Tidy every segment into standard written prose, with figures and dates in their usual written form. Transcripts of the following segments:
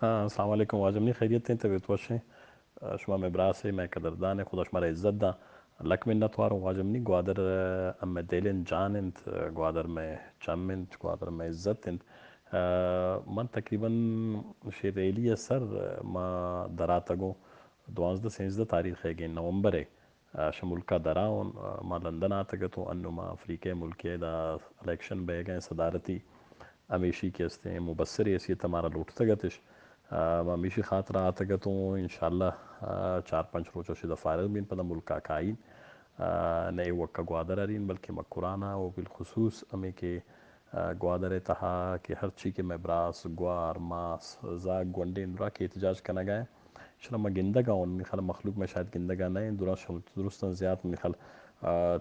السلام علیکم واجمنی خیریت ہیں طبیعت وشیں شما مبراسي ما قدردان خدا شما را عزت دا لك منتوار واجمني قوادر أما ديلين جاننت قوادر ما چمنت قوادر ما عزت انت من تقریبا شیریلی سر ما دراتگو 12 تاریخ ہے گے نومبر ہے شمولکا دراون ما لندن آتگتو انو ما افریقہ ملکی دا الیکشن بے گئے صدارتی امیشی کے استے مبصر ایسی تمہارا لوٹتا گتش میشی خاطر آتگتو انشاءاللہ 4-5 روچو شدہ فارغ بین پدا ملکا کائین نئے وقت گوادر رین بلکہ مکرانا و بالخصوص امی کے گوادر تہا کہ ہر چی کے مبراس گوار ماس زاگ گونڈین درا کے احتجاج کرنا گئے شرم گندہ گا ان میخال مخلوق میں شاید گندہ گا نہیں درستان زیاد میخال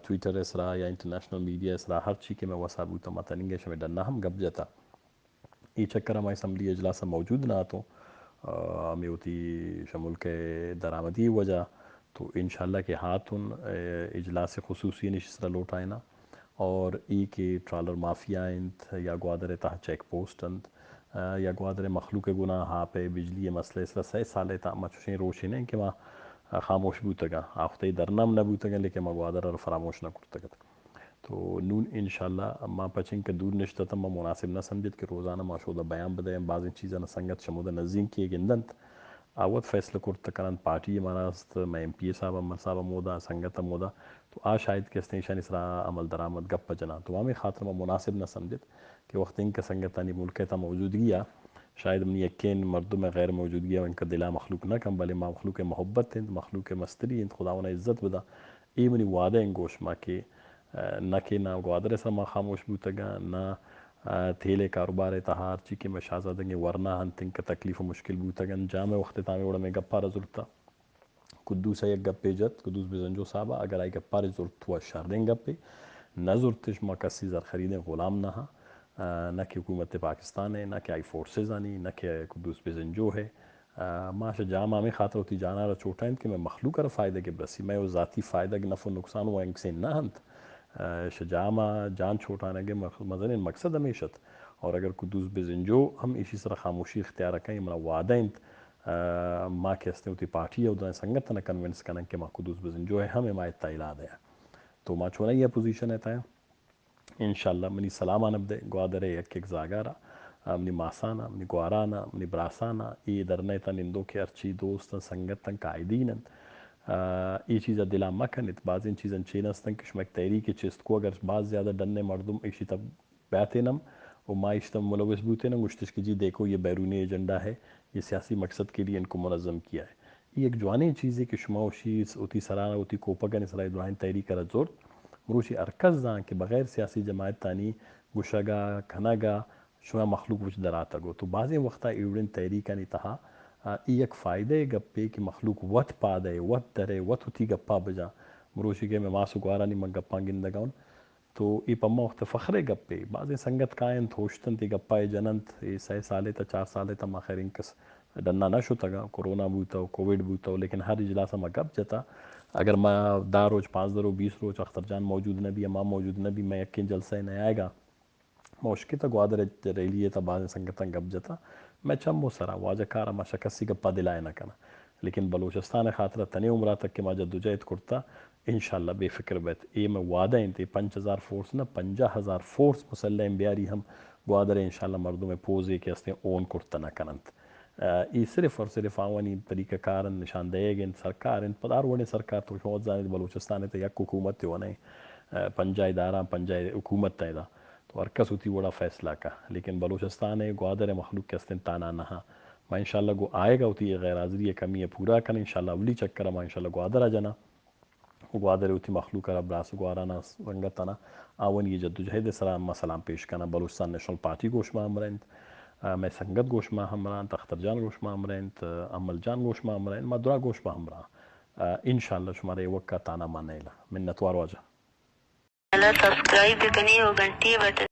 ٹویٹر اسرا یا انٹرنیشنل میڈیا اسرا ہر چی کے میں وسابوتا متنگے شمی ڈرنا ہم گب جاتا ای چکر ہم اسمبلی اجلاس موجود نہ تو ہمیں ہوتی شمول کے درآمدی وجہ تو انشاءاللہ کے ہاتھن اجلاس خصوصی نشستہ لوٹائیں نا اور ای کے ٹرالر مافیا انت یا گوادر تہ چیک پوسٹ انت یا گوادر مخلوق گناہ ہاں پہ بجلی مسئلہ اس طرح 6 سالے تا مچوشیں روشیں ہیں کہ ما خاموش بوتگا آختے درنام نہ بوتگا لیکن ما گوادر اور فراموش نہ کرتگا تو نون انشاءاللہ ما پچنگ کے دور نشتہ تا ما مناسب نہ سمجھت کہ روزانہ ما شودہ بیان بدے بعض چیزیں نہ سنگت شمودہ نزین کیے گندنت آوت فیصلہ کرتا کرن پارٹی ہمارا است میں ایم پی اے صاحب امر صاحب مودا سنگت مودا تو شاید کہ اسٹیشن اسرا عمل درآمد گپ جنا تو ہمیں خاطر میں مناسب نہ سمجھت کہ وقت ان کا سنگتانی ملک تا موجودگی شاید منی یقین مردوں میں غیر موجودگی ان کا دلا مخلوق نہ کم بلے ما مخلوق محبت ہیں مخلوق مستری ہیں خداوند عزت بدا ای منی وعدہ ہیں گوش ما کہ نہ کہ نہ گوادر سے ما خاموش بوتگا نہ تھیلے کاروبار تہار چی کہ میں شاہزادنگے ورنہ ہنتنگ کا تکلیف و مشکل بوتگن جامع وقت تامے وڑا میں گپا رزلتا قدوس یک گپے جت قدوس بزنجو صاحبہ اگر آئی گپا رزلت ہوا شردیں گپے نظرتش ما کسی زر خریدیں غلام نہ نہ کہ حکومت پاکستان ہے نہ کہ آئی فورسز آنی نہ کہ قدوس بزنجو ہے ماشا جامع میں خاطر ہوتی جانا رہا چھوٹا ہے کہ میں مخلوق رہا فائدہ کے برسی میں وہ ذاتی فائدہ کے نفع و نقصان ہوا انک سے نہ ہنت شجامہ جان چھوٹانے کے مزن مقصد ہمیشت اور اگر قدوس بزنجو ہم اسی طرح خاموشی اختیار رکھیں ہمارا وعدہ انت ماں کہتے ہوتی پارٹی ہے ادھر سنگت نہ کنونس کرنا کہ ماں قدوس بزنجو ہے ہم حمایت تائلہ دیا تو ماں چھوڑا یہ پوزیشن ہے تایا انشاءاللہ منی سلامان اب دے گوادر یک ایک زاگارا منی ماسانا منی گوارانا منی براسانا ای درنے تا نندو کے ارچی دوستا سنگتاں قائدینن ای چیزا دلا مکنت بعض ان چیزاں چینستاں کشمک تحریک چست کو اگر بعض زیادہ ڈننے مردم ایشی تب بیاتینم و ما اشتم ملوث بوتینم گشتش کی جی دیکھو یہ بیرونی ایجنڈا ہے یہ سیاسی مقصد کے لیے ان کو منظم کیا ہے یہ ایک جوانی چیز ہے کہ شما وشی اوتی سرانا اوتی کوپگن اسرائیل دعائن تحریک کرا زور مروشی ارکز دان کہ بغیر سیاسی جماعت تانی گشگا کھنگا شما مخلوق وچ دراتا گو تو بعضی وقتا ایوڑن تحریکانی تہا ای ایک فائدہ گپے کہ مخلوق وط پا دے وط درے وط ہوتی گپا بجا مروشی کے میں ماسو گوارانی من گپاں گندگاؤن تو ای پما وقت فخر گپے بعضی سنگت کائن تھوشتن تی گپائے جننت 6 سالے تا 4 سالے تا ما خیر انکس ڈننا نہ شتا گا کرونا بوتا ہو کووڈ بوتا ہو لیکن ہر اجلاسہ ما گپ جتا اگر ما 10 روز 5 درو 20 روز اختر جان موجود نہ بھی امام موجود نہ بھی میں یقین جلسہ نہیں آئے گا موشکی تا گوادر ریلیے تا بعض سنگتاں گپ جتا میں چمو سرا واجہ کارا ما شکسی گپا دلائے نہ کنا لیکن بلوچستان خاطرہ تنی عمرہ تک کہ ما جدوجہد کرتا انشاءاللہ بے فکر بیت اے میں وعدہ انتے 5000 فورس نہ 50,000 فورس مسلح بیاری ہم گوادر انشاءاللہ مردوں میں پوزے کے استے اون کرتا نہ کننت ای صرف اور صرف آوانی طریقہ کارن نشان دے گئے سرکار ان پدار وڑے سرکار تو شوت زاند بلوچستان تے یک حکومت تے ہونے پنجہ ادارہ پنجہ حکومت تے دا تو ارکس ہوتی وڑا فیصلہ کا لیکن بلوچستان ہے گوادر مخلوق کے استن تانا نہا ما انشاءاللہ گو آئے گا ہوتی غیر حاضری کمی ہے پورا کن انشاءاللہ اولی چکر ما انشاءاللہ گوادر آ جانا گوادر ہوتی مخلوق رب براس گوارانا رنگتانا آون یہ جدوجہد سلام سلام پیش کرنا بلوچستان نیشنل پارٹی گوشما ہمرند میں سنگت گوشما ہمران تختر جان گوشما ہمرند عمل جان گوشما ہمرند مدرا گوشما ہمران انشاءاللہ شمارے وقت تانا مانے لا منت وار واجہ سبسکرائب کنی ہو گھنٹی بٹن